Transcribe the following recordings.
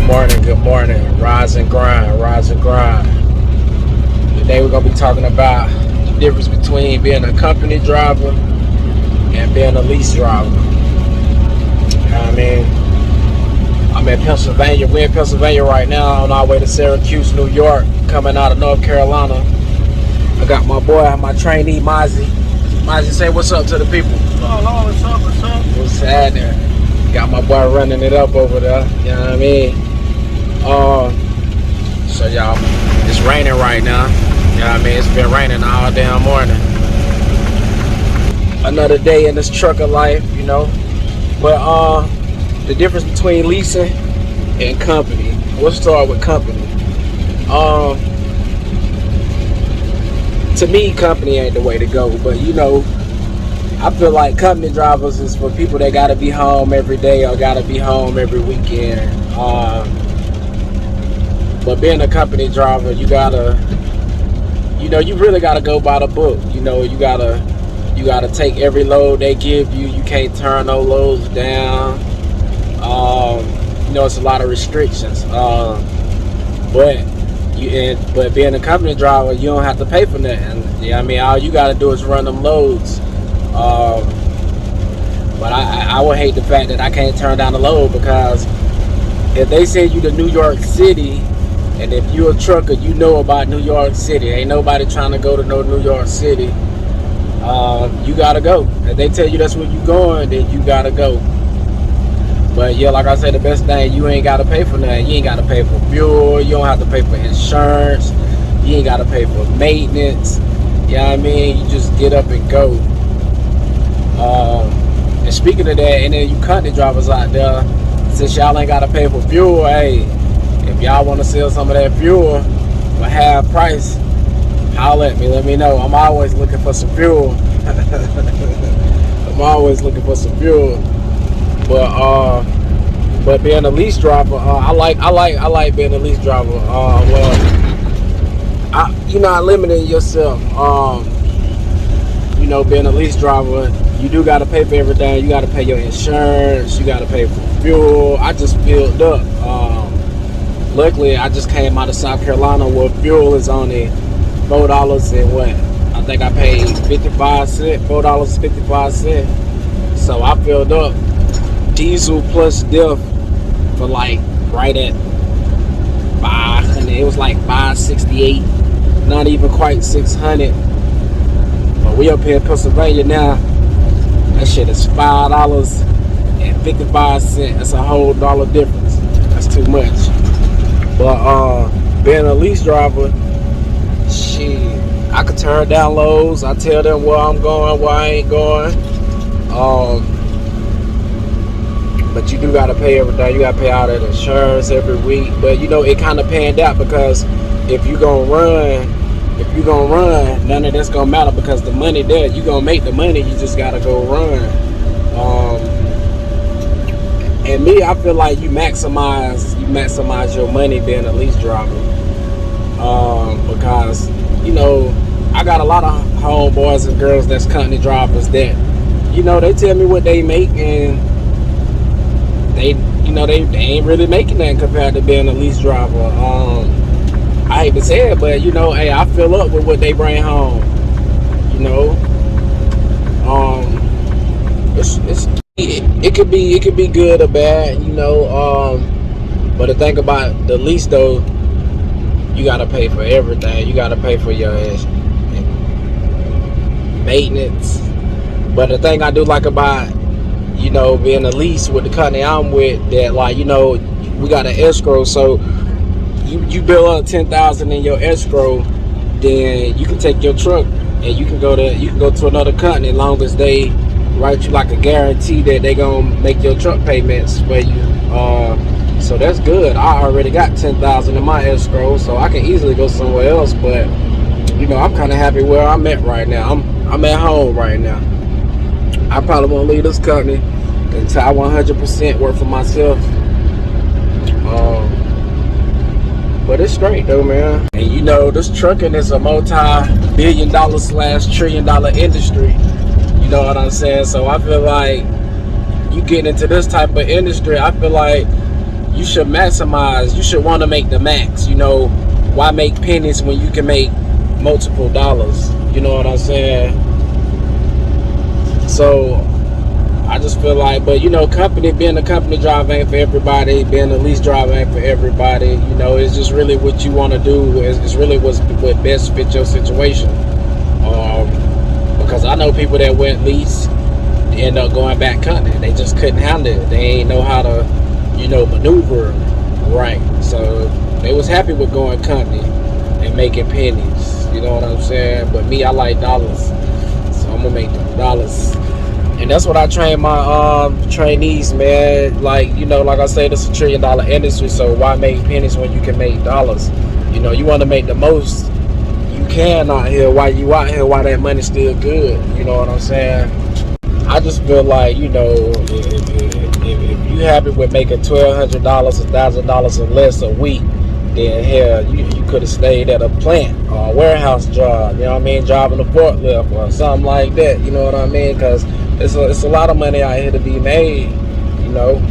Good morning. Rise and grind, rise and grind. Today we're gonna be talking about the difference between being a company driver and being a lease driver. You know what I mean? I'm in Pennsylvania. We're in Pennsylvania right now on our way to Syracuse, New York, coming out of North Carolina. I got my boy, my trainee, Mozzie. Mozzie, say what's up to the people. Hello, what's up, what's up? What's happening? Got my boy running it up over there. You know what I mean? So y'all, it's raining right now. You know what I mean? It's been raining all damn morning. Another day in this trucker life, you know. But the difference between leasing and company. We'll start with company. To me, company ain't the way to go. But you know, I feel like company drivers is for people that gotta be home every day or gotta be home every weekend. But being a company driver, you gotta, you know, you really gotta go by the book. You know, you gotta take every load they give you. You can't turn no loads down. You know, it's a lot of restrictions. But being a company driver, you don't have to pay for nothing. Yeah, I mean, all you gotta do is run them loads. But I would hate the fact that I can't turn down the load, because if they send you to New York City, and if you're a trucker, you know about New York City. Ain't nobody trying to go to no New York City. You gotta go. If they tell you that's where you going, then you gotta go. But yeah, like I said, the best thing, you ain't gotta pay for nothing. You ain't gotta pay for fuel. You don't have to pay for insurance. You ain't gotta pay for maintenance. You know what I mean? You just get up and go. And speaking of that, and then you company drivers out there, since y'all ain't gotta pay for fuel, hey, if y'all want to sell some of that fuel for half price, holler at me. Let me know. I'm always looking for some fuel. I'm always looking for some fuel. But being a lease driver, I like being a lease driver. You're not limiting yourself. You know, being a lease driver, you do got to pay for everything. You got to pay your insurance. You got to pay for fuel. I just filled up. Luckily, I just came out of South Carolina where fuel is only $4 and what? I think I paid 55 cents, $4.55. So I filled up diesel plus diff for like right at 500. It was like 568, not even quite 600. But we up here in Pennsylvania now. That shit is $5.55. That's a whole dollar difference. That's too much. But being a lease driver, shit, I could turn down loads. I tell them where I'm going, where I ain't going. But you do gotta pay everything. You gotta pay all that insurance every week. But you know, it kind of panned out, because if you gonna run, none of that's gonna matter, because the money there, you gonna make the money. You just gotta go run. And me, I feel like you maximize your money being a lease driver. Because, you know, I got a lot of homeboys and girls that's company drivers that, you know, they tell me what they make, and they ain't really making that compared to being a lease driver. I hate to say it, but you know, hey, I fill up with what they bring home. You know, it could be good or bad. You know, but the thing about the lease though, you gotta pay for everything. You gotta pay for your maintenance. But the thing I do like about, you know, being a lease with the company I'm with, that, like, you know, we got an escrow, so you build up 10,000 in your escrow, then you can take your truck and you can go to another company, as long as they write you like a guarantee that they gonna make your truck payments for you. So that's good. I already got 10,000 in my escrow, so I can easily go somewhere else. But you know, I'm kind of happy where I'm at right now. I'm at home right now. I probably won't leave this company until I 100% work for myself. But it's straight though, man. And you know, this trucking is a multi-billion-dollar / trillion-dollar industry. You know what I'm saying? So I feel like you getting into this type of industry, I feel like you should maximize. You should want to make the max. You know, why make pennies when you can make multiple dollars? You know what I'm saying? So I just feel like, but you know, being a company driver ain't for everybody. Being a lease driver ain't for everybody. You know, it's just really what you want to do. It's really what best fit your situation. Because I know people that went lease end up going back company. They just couldn't handle it. They ain't know how to, you know, maneuver right. So they was happy with going company and making pennies. You know what I'm saying? But me, I like dollars, so I'm gonna make them dollars. And that's what I train my trainees, man. Like, you know, like I said, it's $1 trillion industry, so why make pennies when you can make dollars? You know, you want to make the most you can out here while you out here, while that money's still good. You know what I'm saying? I just feel like, you know, if you happy with making $1,200, $1,000 or less a week, then hell, you could have stayed at a plant or a warehouse job, you know what I mean, driving a forklift or something like that, you know what I mean, because it's a lot of money out here to be made, you know.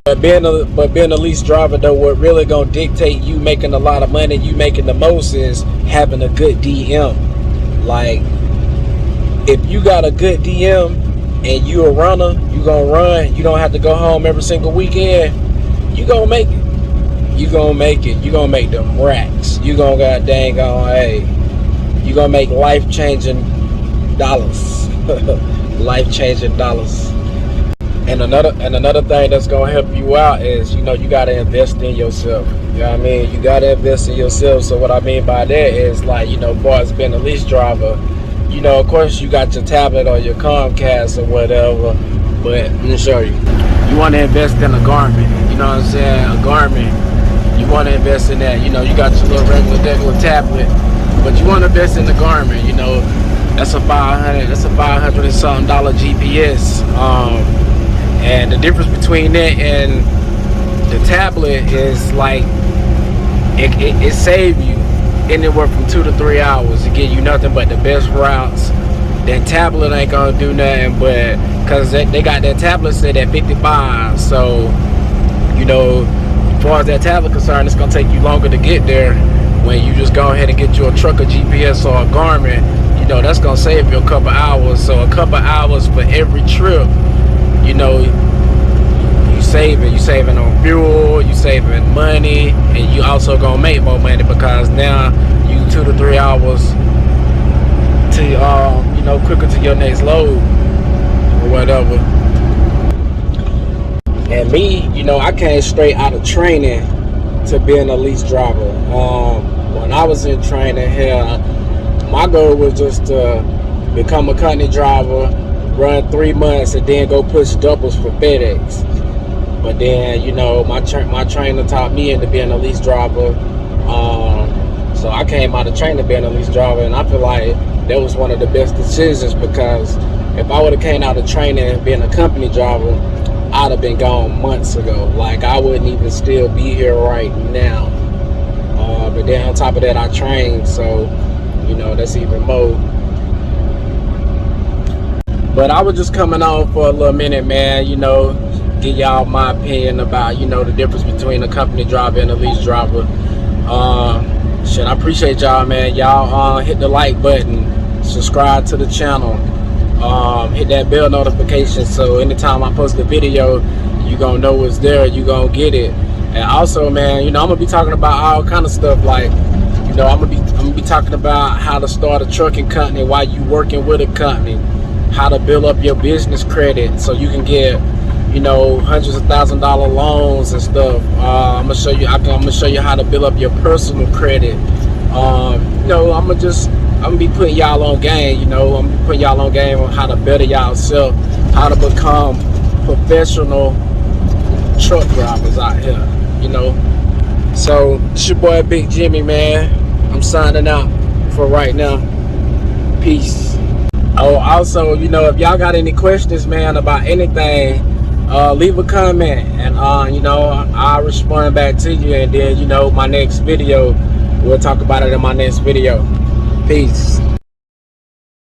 But being a lease driver, though, what really gonna dictate you making a lot of money, you making the most, is having a good DM. Like, if you got a good DM and you a runner, you gonna run, you don't have to go home every single weekend, you gonna make it. You gonna make it. You gonna make them racks. You gonna got dang on, hey, you gonna make life-changing dollars. Life-changing dollars. And another thing that's gonna help you out is, you know, you gotta invest in yourself. You know what I mean? You gotta invest in yourself. So what I mean by that is, like, you know, far as being a lease driver, you know, of course you got your tablet or your Comcast or whatever, but let me show you. You want to invest in a garment. You know what I'm saying? A garment. You want to invest in that. You know, you got your little regular tablet, but you want to invest in the garment. You know, that's a $500 and something GPS. And the difference between that and the tablet is, like, it save you anywhere from 2 to 3 hours to get you nothing but the best routes. That tablet ain't gonna do nothing but, because they got that tablet set at 55. So, you know, as far as that tablet concerned, it's gonna take you longer to get there. When you just go ahead and get you a truck, a GPS, or a garment, you know, that's gonna save you a couple hours. So a couple hours for every trip, you know, you saving on fuel, you saving money, and you also gonna make more money because now you 2 to 3 hours to you know, quicker to your next load or whatever. And me, you know, I came straight out of training to being a lease driver. When I was in training here, my goal was just to become a company driver, run 3 months, and then go push doubles for FedEx. But then, you know, my trainer taught me into being a lease driver. So I came out of training being a lease driver, and I feel like that was one of the best decisions, because if I would have came out of training being a company driver, I'd have been gone months ago. Like, I wouldn't even still be here right now. But then on top of that, I trained, so, you know, that's even more. But I was just coming on for a little minute, man, you know, give y'all my opinion about, you know, the difference between a company driver and a lease driver. Shit, I appreciate y'all, man. Y'all hit the like button, subscribe to the channel, hit that bell notification, so anytime I post a video, you gonna know it's there, you gonna get it. And also, man, you know, I'm gonna be talking about all kind of stuff, like, you know, I'm gonna be talking about how to start a trucking company while you working with a company, how to build up your business credit so you can get, you know, hundreds of $1,000 loans and stuff. I'm gonna show you how to build up your personal credit. You know, I'm gonna be putting y'all on game. You know, I'm gonna be putting y'all on game on how to better yourself, how to become professional truck drivers out here. You know, so it's your boy Big Jimmy, man. I'm signing out for right now. Peace. Oh, also, you know, if y'all got any questions, man, about anything, leave a comment, and you know, I'll respond back to you, and then, you know, my next video, we'll talk about it in my next video. Peace.